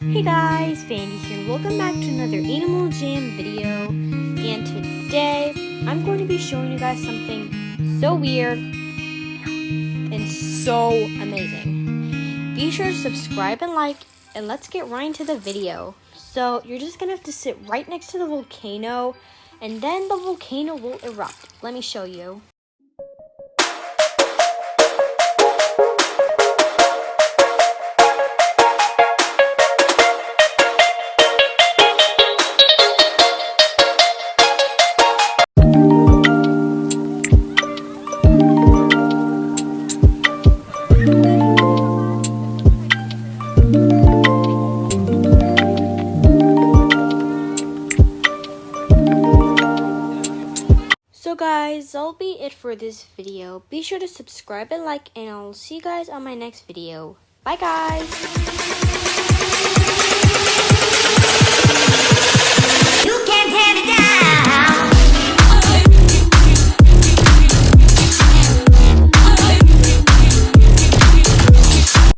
Hey guys, Vandy here. Welcome back to another Animal Jam video. And today, I'm going to be showing you guys something so weird and so amazing. Be sure to subscribe and like, and let's get right into the video. So, you're just going to have to sit right next to the volcano, and then the volcano will erupt. Let me show you. So guys, that'll be it for this video. Be sure to subscribe and like, and I'll see you guys on my next video. Bye guys!